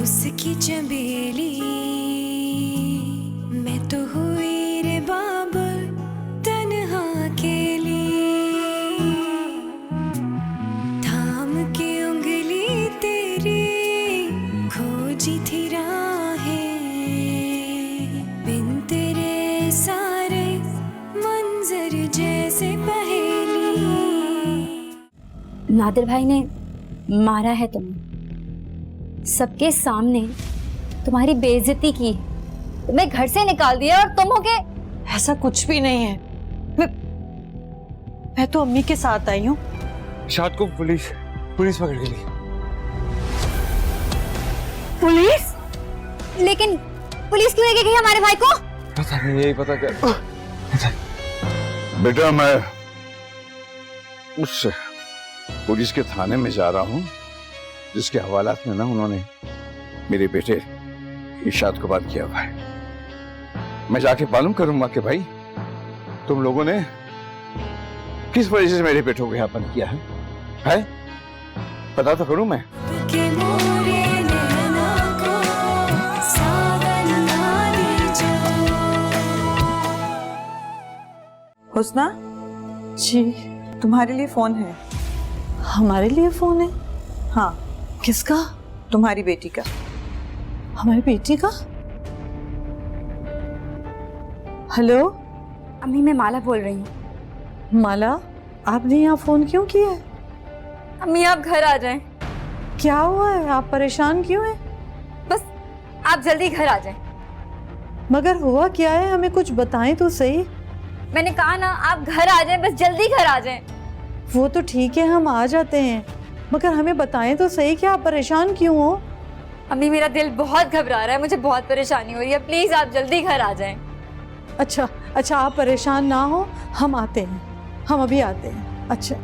उसकी चमेली मैं तो हुई रे बाबुल तन्हा अकेली, थाम के उंगली तेरी खोजी थी राहें, बिन तेरे सारे मंजर जैसे पहेली। नादिर भाई ने मारा है तुम्हें, सबके सामने तुम्हारी बेइज्जती की, तुम्हें घर से निकाल दिया और तुम हो के। ऐसा कुछ भी नहीं है, मैं तो अम्मी के साथ आई हूँ। शाद को पुलिस पकड़ के ली। पुलिस? लेकिन पुलिस क्यों लेके गई हमारे भाई को? पता नहीं, यही पता कर। बेटा मैं उस पुलिस के थाने में जा रहा हूँ जिसके हवालात में ना उन्होंने मेरे बेटे इरशाद को बात किया हुआ है। मैं जाके मालूम करूंगा कि भाई तुम लोगों ने किस वजह से मेरे बेटों को यापन किया है? पता तो करूं मैं। हुस्ना जी, तुम्हारे लिए फोन है। हमारे लिए फोन है? हाँ, किसका? तुम्हारी बेटी का। हमारी बेटी का? हेलो अम्मी, मैं माला बोल रही हूँ। माला, आपने यहाँ फोन क्यों किया है? अम्मी आप घर आ जाएं। क्या हुआ है? आप परेशान क्यों हैं? बस आप जल्दी घर आ जाएं। मगर हुआ क्या है, हमें कुछ बताएं तो सही। मैंने कहा ना, आप घर आ जाएं, बस जल्दी घर आ जाएं। वो तो ठीक है, हम आ जाते हैं, मगर हमें बताएं तो सही कि आप परेशान क्यों हो? अम्मी मेरा दिल बहुत घबरा रहा है, मुझे बहुत परेशानी हो रही है, प्लीज आप जल्दी घर आ जाएं। अच्छा अच्छा, आप परेशान ना हो, हम आते हैं, हम अभी आते हैं। अच्छा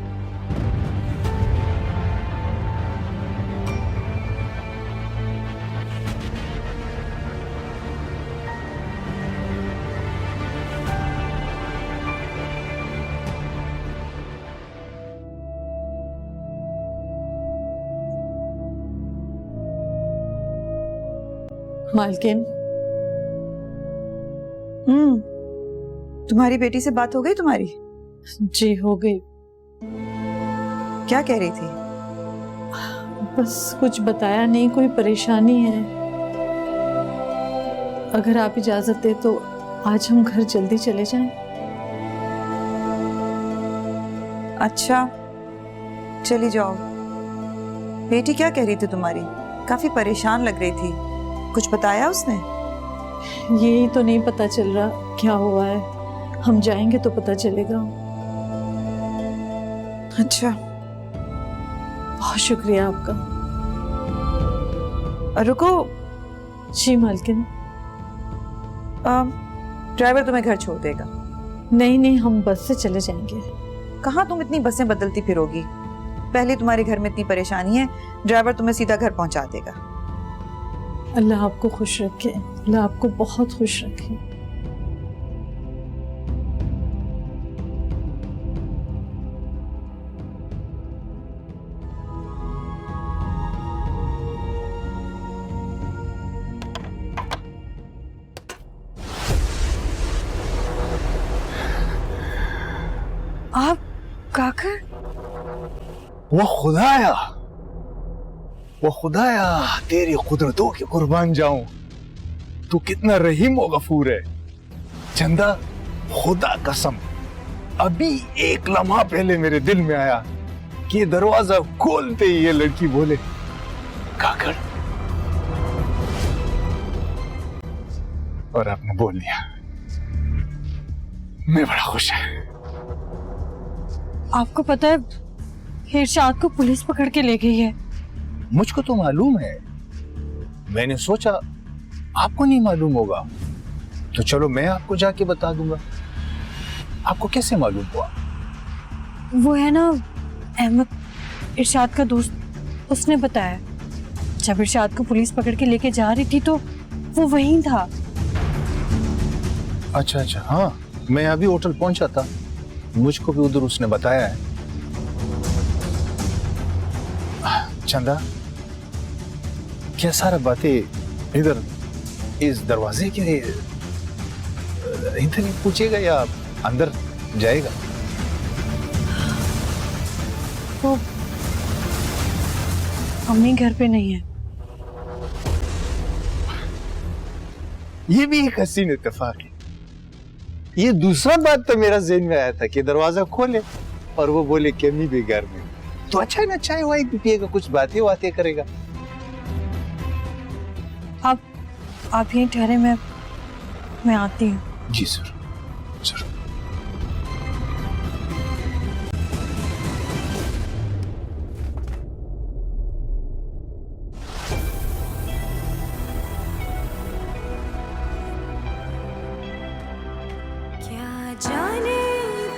मालकिन। तुम्हारी बेटी से बात हो गई तुम्हारी? जी हो गई। क्या कह रही थी? बस कुछ बताया नहीं, कोई परेशानी है। अगर आप इजाजत दे तो आज हम घर जल्दी चले जाएं। अच्छा चली जाओ। बेटी क्या कह रही थी तुम्हारी? काफी परेशान लग रही थी, कुछ बताया उसने? यही तो नहीं पता चल रहा क्या हुआ है, हम जाएंगे तो पता चलेगा। अच्छा, बहुत शुक्रिया आपका। रुको। जी मालकिन। ड्राइवर तुम्हें घर छोड़ देगा? नहीं नहीं, हम बस से चले जाएंगे। कहाँ तुम इतनी बसें बदलती फिरोगी? पहले तुम्हारे घर में इतनी परेशानी है, ड्राइवर तुम्हें सीधा घर पहुंचा देगा। अल्लाह आपको खुश रखे, अल्लाह आपको बहुत खुश रखे। आप काकर? वो खुदाया तेरी कुदरतों की कुर्बान जाऊं, तू कितना रहीम व गफूर है। चंदा, खुदा कसम, अभी एक लम्हा पहले मेरे दिल में आया कि दरवाजा खोलते ही ये लड़की बोले काकर, और आपने बोल दिया। मैं बड़ा खुश है। आपको पता है इरशाद को पुलिस पकड़ के ले गई है। मुझको तो मालूम है, मैंने सोचा आपको नहीं मालूम होगा, तो चलो मैं आपको जाके बता दूंगा। आपको कैसे मालूम हुआ? वो है ना अहमद, इरशाद का दोस्त, उसने बताया। जब इरशाद को पुलिस पकड़ के लेके जा रही थी तो वो वहीं था। अच्छा अच्छा, हाँ मैं अभी होटल पहुंचा था, मुझको भी उधर उसने बताया है। चंदा, क्या सारा बातें इधर इस दरवाजे के इधर ही पूछेगा या अंदर जाएगा? वो अम्मी घर पे नहीं है। ये भी एक हसीन इत्तेफाक है। ये दूसरा बात तो मेरा ज़हन में आया था कि दरवाजा खोले और वो बोले कि अम्मी भी घर में, तो अच्छा है ना, चाय वाय भी पिएगा, कुछ बातें बातें करेगा। आप यहीं ठहरे, मैं आती हूँ। जी सर, सर। क्या जाने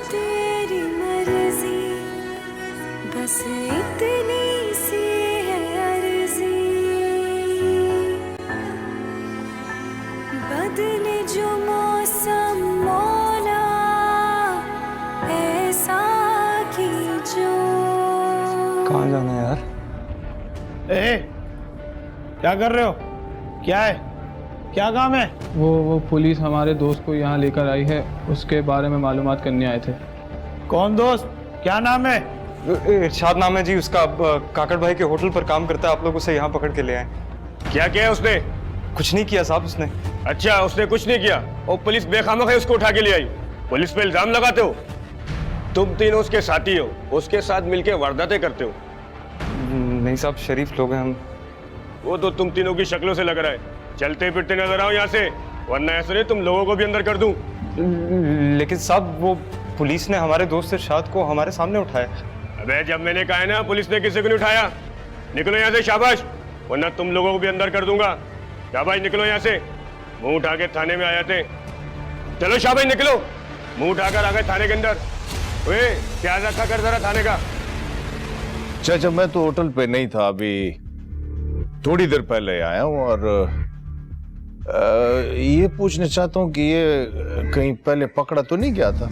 तेरी मर्जी, बस इतनी सी है अर्जी, बदले जो मौसम मौला, ऐसा की जो। कहाँ जाना है यार? ए, क्या कर रहे हो? क्या है, क्या काम है? वो पुलिस हमारे दोस्त को यहाँ लेकर आई है, उसके बारे में मालूमात करने आए थे। कौन दोस्त, क्या नाम है? इरशाद नाम है जी उसका। काकड़ भाई के होटल पर काम करता है, आप लोग उसे यहाँ पकड़ के ले आए। क्या किया है उसने? कुछ नहीं किया साहब उसने। अच्छा, उसने कुछ नहीं किया और पुलिस बेखामख है उसको उठा के ले आई। पुलिस पे इल्जाम लगाते हो? तुम तीनों उसके साथी हो, उसके साथ मिलके वारदातें करते हो। नहीं साहब, शरीफ लोग हैं हम। वो तो तुम तीनों की शक्लों से लग रहा है। चलते फिरते नजर आओ यहाँ से, वरना ऐसे नहीं तुम लोगों को भी अंदर कर दूं। लेकिन साहब वो पुलिस ने हमारे दोस्त इरशाद को हमारे सामने उठाया। अबे जब मैंने कहा है ना पुलिस ने किसी को नहीं उठाया, निकलो यहाँ से, शाबाश, वरना तुम लोगों को भी अंदर कर दूंगा। शाबाश निकलो यहाँ से। मुंह उठा के थाने में आए थे, चलो शाबाश निकलो। मुंह उठाकर आ गए थाने के अंदर। ओए क्या रखा कर जरा थाने का। चाचा मैं तो होटल पे नहीं था, अभी थोड़ी देर पहले आया हूँ और ये पूछना चाहता हूँ कि ये कहीं पहले पकड़ा तो नहीं गया था?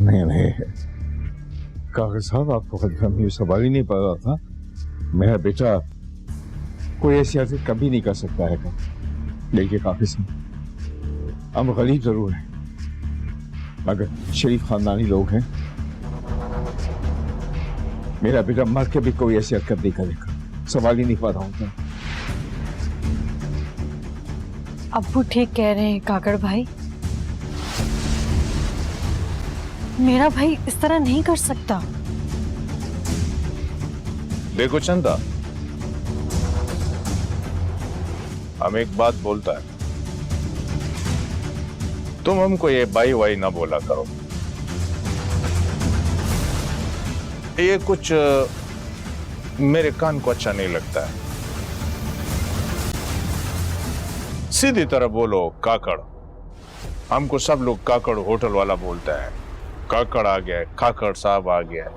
नहीं नहीं कागज साहब, आपको ये सवाल ही नहीं पता था। मेरा बेटा कोई ऐसी हरकत कभी नहीं कर सकता है। देखिए काफी साहब, हम गरीब जरूर हैं मगर शरीफ खानदानी लोग हैं। मेरा बेटा मर के भी कोई ऐसी हरकत नहीं करेगा, सवाल ही नहीं पैदा होता। अब्बू ठीक कह रहे हैं काकड़ भाई, मेरा भाई इस तरह नहीं कर सकता। देखो चंदा, हम एक बात बोलता है, तुम हमको ये बाई वाई ना बोला करो। ये कुछ मेरे कान को अच्छा नहीं लगता है। सीधी तरह बोलो काकड़। हमको सब लोग काकड़ होटल वाला बोलता है। काकड़ आ गया है, काकड़ साहब आ गया है।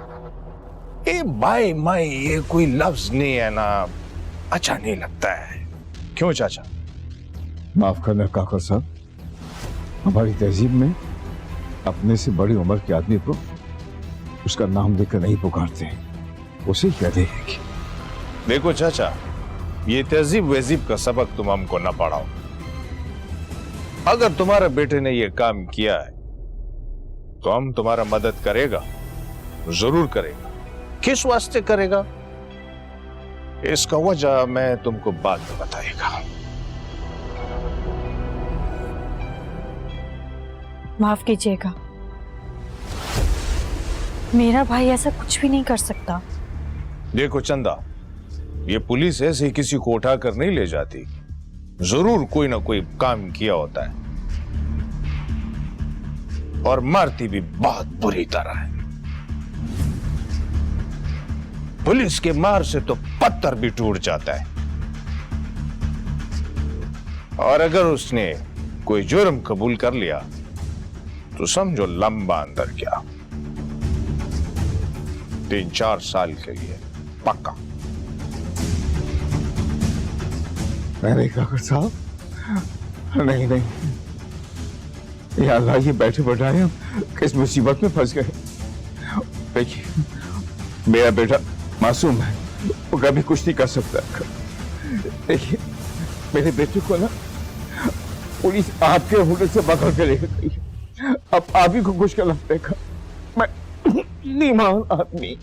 ये बाई माई ये कोई लफ्ज नहीं है ना, अच्छा नहीं लगता है। क्यों चाचा? माफ करना काकर साहब, हमारी तहजीब में अपने से बड़ी उम्र के आदमी को उसका नाम देकर नहीं पुकारते हैं, उसे कहते हैं कि। देखो चाचा, ये तहजीब वहजीब का सबक तुम हमको ना पढ़ाओ। अगर तुम्हारे बेटे ने ये काम किया है तो हम तुम्हारा मदद करेगा, जरूर करेगा। किस वास्ते करेगा इसका वजह मैं तुमको बाद में बताएगा। माफ कीजिएगा, मेरा भाई ऐसा कुछ भी नहीं कर सकता। देखो चंदा, ये पुलिस ऐसे ही किसी को उठाकर नहीं ले जाती, जरूर कोई ना कोई काम किया होता है और मारती भी बहुत बुरी तरह है। पुलिस के मार से तो पत्थर भी टूट जाता है, और अगर उसने कोई जुर्म कबूल कर लिया तो समझो लंबा अंदर गया, 3-4 साल के लिए पक्का। नहीं काकर साहब, नहीं नहीं, या अल्लाह, ये बैठे बैठाए हम किस मुसीबत में फंस गए। देखिए मेरा बेटा मासूम है, वो कभी कुछ नहीं कर सकता। देखिए, मेरे बेटे को ना पुलिस आपके होटल से पकड़ के लेकर गई है। अब आप ही को कुछ करना पड़ेगा। मैं नीमान आदमी,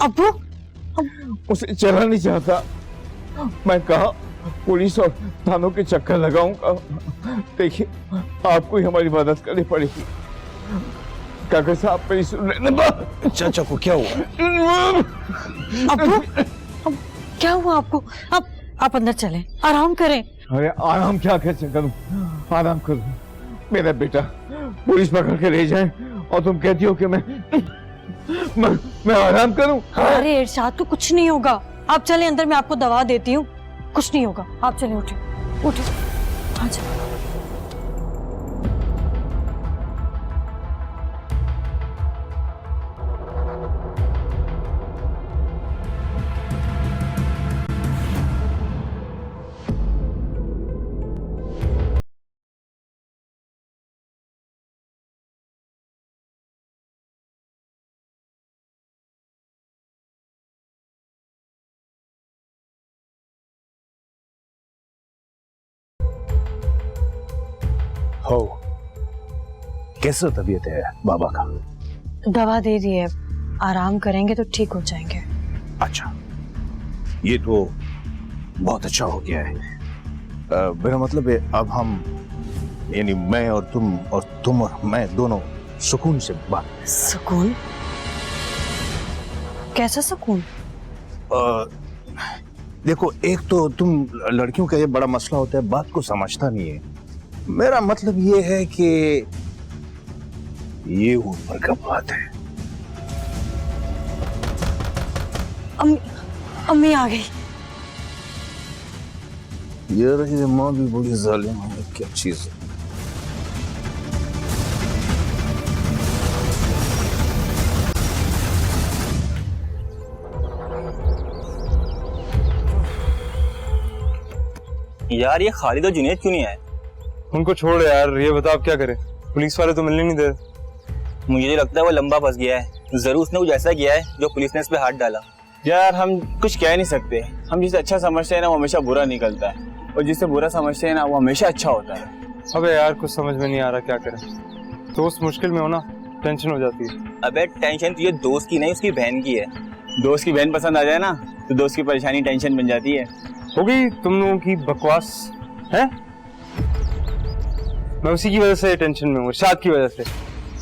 अब्बू, उसे चला नहीं चाहता। मैं कहा पुलिस और थानों के चक्कर लगाऊंगा। देखिए, आपको ही हमारी मदद करनी पड़ेगी। काका साहब मेरी सुन रहे। चाचा को क्या हुआ? अब्बू, अब क्या हुआ आपको? आप अंदर चलें, आराम करें। अरे आराम क्या कैसे करूं? आराम करूं? मेरा बेटा पुलिस पकड़ के ले जाए और तुम कहती हो कि मैं आराम करूं? अरे इरशाद को कुछ नहीं होगा, आप चलें अंदर, मैं आपको दवा देती हूँ, कुछ नहीं होगा। आप चलें, उठे उठे, अच्छा। हो, कैसा तबीयत है बाबा का? दवा दे दी है, आराम करेंगे तो ठीक हो जाएंगे। अच्छा, ये तो बहुत अच्छा हो गया है। मेरा मतलब है अब हम, यानी मैं और तुम और मैं दोनों सुकून से बात। सुकून? कैसा सुकून? देखो, एक तो तुम लड़कियों का ये बड़ा मसला होता है, बात को समझता नहीं है। मेरा मतलब ये है कि ये ऊपर का बात है। अम्मी आ गई। ये रही माँ भी बड़ी जालिम है, क्या चीज है। यार, ये खालिद और जुनैद क्यों नहीं आए? उनको छोड़ यार, ये बता आप क्या करें? पुलिस वाले तो मिलने नहीं दे रहे। मुझे तो लगता है वो लंबा फंस गया है। जरूर उसने कुछ ऐसा किया है जो पुलिस ने इस पे हाथ डाला। यार, हम कुछ कह नहीं सकते। हम जिसे अच्छा समझते हैं ना, वो हमेशा बुरा निकलता है, और जिसे बुरा समझते हैं ना, वो हमेशा अच्छा होता है। अबे यार, कुछ समझ में नहीं आ रहा, क्या करें? दोस्त मुश्किल में हो ना, टेंशन हो जाती है। अबे टेंशन तो ये दोस्त की नहीं, उसकी बहन की है। दोस्त की बहन पसंद आ जाए ना, तो दोस्त की परेशानी टेंशन बन जाती है। हो गई तुम लोगों की बकवास है। मैं उसी की वजह से टेंशन में हूँ, इरशाद की वजह से।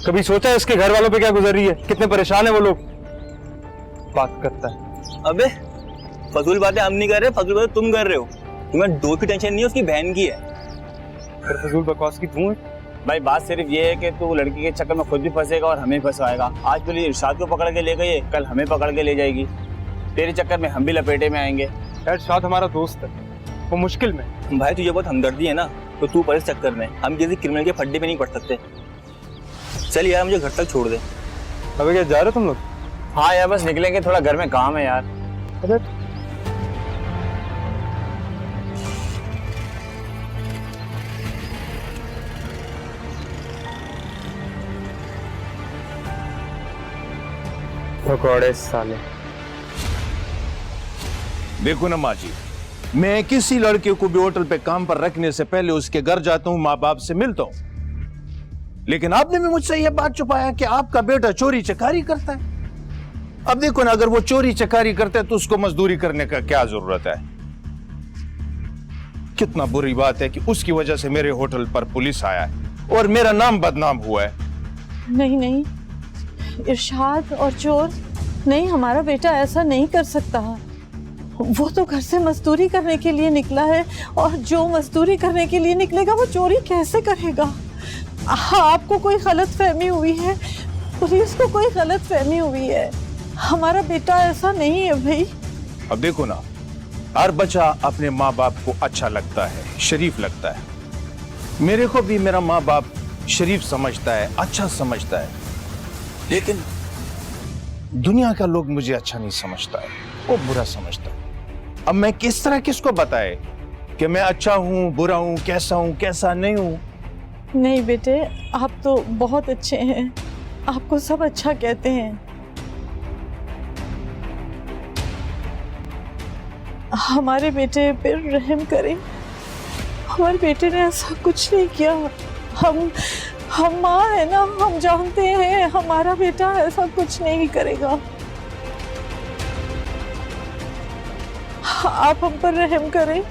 कभी सोचा है इसके घर वालों पे क्या गुजर रही है, कितने परेशान है वो लोग? बात करता है। अबे फजूल बातें हम नहीं कर रहे, फजूल बातें तुम कर रहे हो। तुम्हें दोस्त की टेंशन नहीं है, उसकी बहन की है। फिर फजूल बकवास की तू है? भाई, बात सिर्फ ये है कि तू लड़की के चक्कर में खुद भी फंसेगा और हमें फंसवाएगा। आज पुलिस इरशाद को पकड़ के ले गई है, कल हमें पकड़ के ले जाएगी। तेरे चक्कर में हम भी लपेटे में आएंगे। इरशाद हमारा दोस्त है, वो मुश्किल में। भाई, तुझे बहुत हमदर्दी है ना, तो तू पर इस चक्कर में हम किसी क्रिमिनल के फड्डे में नहीं पड़ सकते। चल यार, मुझे घर तक छोड़ दे। अबे क्या जा रहे हो तुम लोग? हाँ यार, बस निकलेंगे, थोड़ा घर में काम है यार। अबे पकौड़े साले। देखो ना माँ जी, मैं किसी लड़के को भी होटल पे काम पर रखने से पहले उसके घर जाता हूँ, माँ बाप से मिलता हूँ। लेकिन आपने भी मुझसे यह बात छुपाया कि आपका बेटा चोरी चकारी करता है। अब देखो ना, अगर वो चोरी चकारी करता है तो उसको मजदूरी करने का क्या जरूरत है? कितना बुरी बात है कि उसकी वजह से मेरे होटल पर पुलिस आया है और मेरा नाम बदनाम हुआ है। नहीं नहीं, इरशाद और चोर नहीं, हमारा बेटा ऐसा नहीं कर सकता। वो तो घर से मजदूरी करने के लिए निकला है, और जो मजदूरी करने के लिए निकलेगा वो चोरी कैसे करेगा? आपको कोई गलतफहमी हुई है, पुलिस को कोई गलतफहमी हुई है। हमारा बेटा ऐसा नहीं है भाई। अब देखो ना, हर बच्चा अपने माँ बाप को अच्छा लगता है, शरीफ लगता है। मेरे को भी मेरा माँ बाप शरीफ समझता है, अच्छा समझता है। लेकिन दुनिया का लोग मुझे अच्छा नहीं समझता है, वो बुरा समझता है। अब मैं किस तरह किसको बताए कि मैं अच्छा हूं, बुरा हूं, कैसा नहीं हूं? नहीं बेटे, आप तो बहुत अच्छे हैं, आपको सब अच्छा कहते हैं। हमारे बेटे पे रहम करें। हमारे बेटे ने ऐसा कुछ नहीं किया। हम माँ है ना, हम जानते हैं हमारा बेटा ऐसा कुछ नहीं करेगा। आप हम पर रहम करें।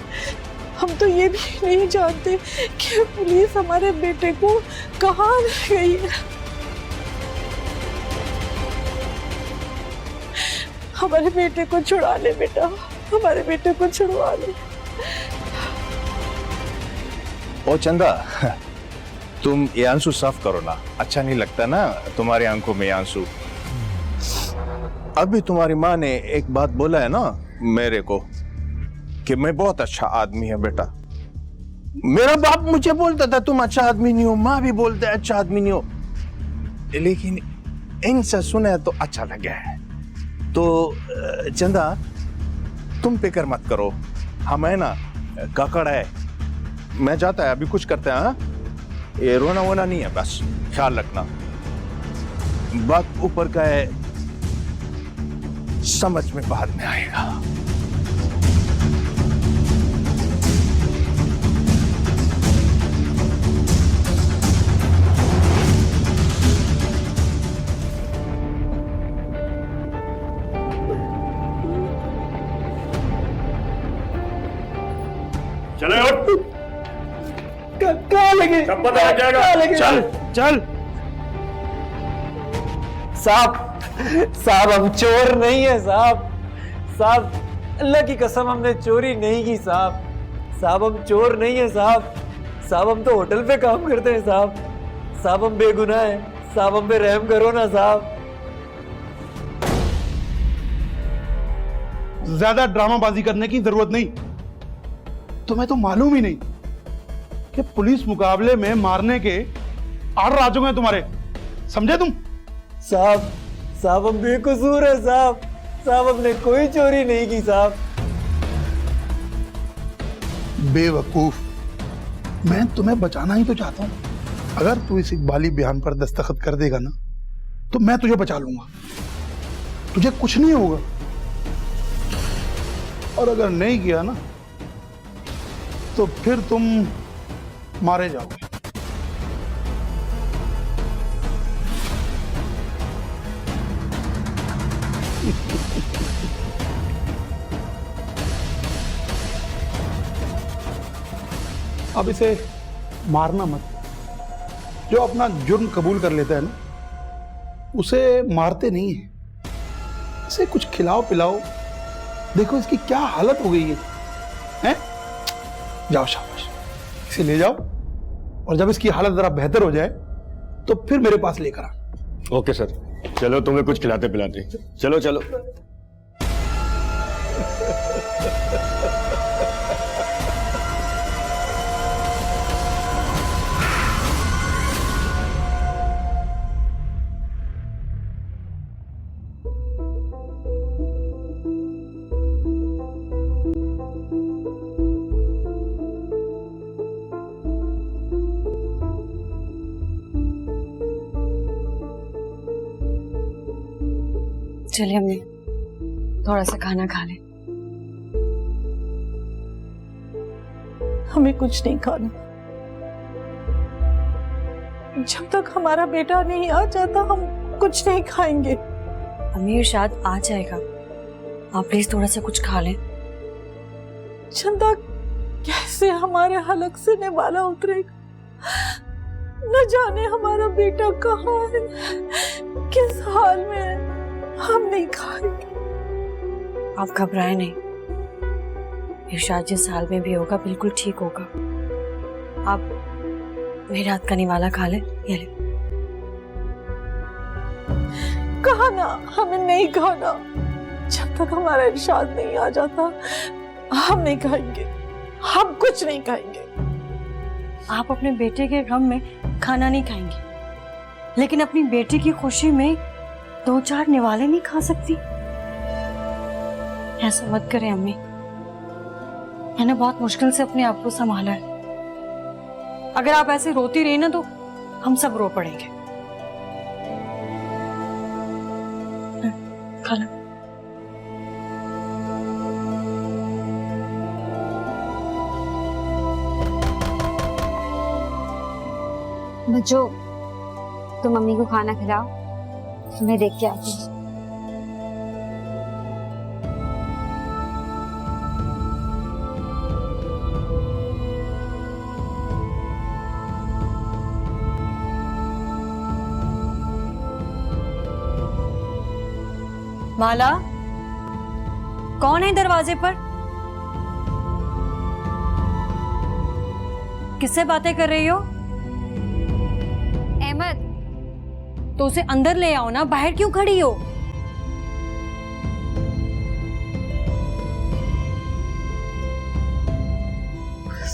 हम तो ये भी नहीं जानते कि पुलिस हमारे बेटे को कहाँ ले गई है। हमारे बेटे को छुड़ा ले बेटा, हमारे बेटे को छुड़वा ले। ओ चंदा, तुम ये आंसू साफ करो ना, अच्छा नहीं लगता ना तुम्हारी आंखों में आंसू। अभी तुम्हारी माँ ने एक बात बोला है ना मेरे को कि मैं बहुत अच्छा आदमी है बेटा। मेरा बाप मुझे बोलता था तुम अच्छा आदमी नहीं हो, माँ भी बोलते है अच्छा आदमी नहीं हो, लेकिन इनसे सुना तो अच्छा लगा है। तो चंदा तुम फिक्र मत करो, हम है ना काकड़ है, मैं जाता है अभी कुछ करते हैं। हाँ? ये रोना वोना नहीं है, बस ख्याल रखना। बात ऊपर का है, समझ में बाद में आएगा। चले उठ, कहाँ लगे? सब पता लग जाएगा। चल चल। साहब हम चोर नहीं है साहब, अल्लाह की कसम हमने चोरी नहीं की साहब, हम चोर नहीं है साहब, हम तो होटल पे काम करते हैं साहब, हम बेगुनाह हैं साहब, हम पे रहम करो ना साहब। ज्यादा ड्रामाबाजी करने की जरूरत नहीं। तुम्हें तो मालूम ही नहीं कि पुलिस मुकाबले में मारने के 8 राजों हैं तुम्हारे, समझे तुम? साहब हम बेकसूर है साहब, हमने कोई चोरी नहीं की साहब। बेवकूफ, मैं तुम्हें बचाना ही तो चाहता हूं। अगर तू इस इकबाली बयान पर दस्तखत कर देगा ना तो मैं तुझे बचा लूंगा, तुझे कुछ नहीं होगा। और अगर नहीं किया ना तो फिर तुम मारे जाओगे। अब इसे मारना मत। जो अपना जुर्म कबूल कर लेता है ना उसे मारते नहीं है, इसे कुछ खिलाओ पिलाओ। देखो इसकी क्या हालत हो गई है, हैं? जाओ शाबाश, इसे ले जाओ और जब इसकी हालत जरा बेहतर हो जाए तो फिर मेरे पास लेकर आ। ओके सर, चलो तुम्हें कुछ खिलाते पिलाते। चलो चलो। चलिए हमने थोड़ा सा खाना खा ले। हमें कुछ नहीं खाना। जब तक हमारा बेटा नहीं आ जाता हम कुछ नहीं खाएंगे। अमीर शाद आ जाएगा, आप प्लीज थोड़ा सा कुछ खा लें। चंदा कैसे हमारे हलक से निवाला उतरेगा? न जाने हमारा बेटा कहाँ है, किस हाल में है। हम नहीं खाएंगे। आप घबराए नहीं, इरशाद जिस हाल में भी होगा बिल्कुल ठीक होगा। आप मेरे हाथ का निवाला खा ले। ये ले। कहा ना हमें नहीं खाना। जब तक हमारा इरशाद नहीं आ जाता हम नहीं खाएंगे, हम कुछ नहीं खाएंगे। आप अपने बेटे के गम में खाना नहीं खाएंगे, लेकिन अपनी बेटी की खुशी में 2-4 निवाले नहीं खा सकती? ऐसा मत करें अम्मी, मैंने बहुत मुश्किल से अपने आप को संभाला है। अगर आप ऐसे रोती रही ना तो हम सब रो पड़ेंगे। खाना समझो, तुम मम्मी को खाना खिलाओ, मैं देख के आती हूँ। माला, कौन है दरवाजे पर? किससे बातें कर रही हो? अहमद, तो उसे अंदर ले आओ ना, बाहर क्यों खड़ी हो?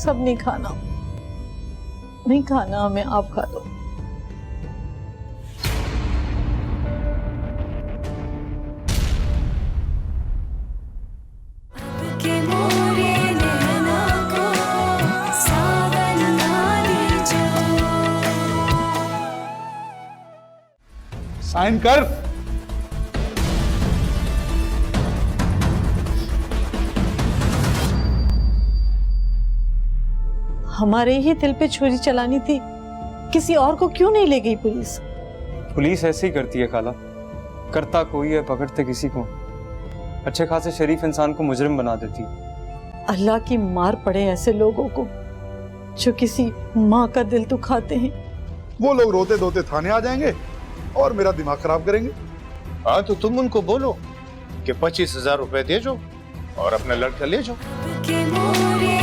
सब नहीं खाना, नहीं खाना हमें, आप खा लो। के मोरे नैना को सावन ना दीजो। साइन कर। हमारे ही दिल पे छुरी चलानी थी, किसी और को क्यों नहीं ले गई पुलिस? पुलिस ऐसे ही करती है खाला, करता कोई है, पकड़ते किसी को। अच्छे खासे शरीफ इंसान को मुजरिम बना देती। अल्लाह की मार पड़े ऐसे लोगों को जो किसी माँ का दिल दुखाते हैं। वो लोग रोते धोते थाने आ जाएंगे और मेरा दिमाग खराब करेंगे। हाँ तो तुम उनको बोलो कि 25,000 रुपए दे जो और अपना लड़का ले जाओ। के मोरे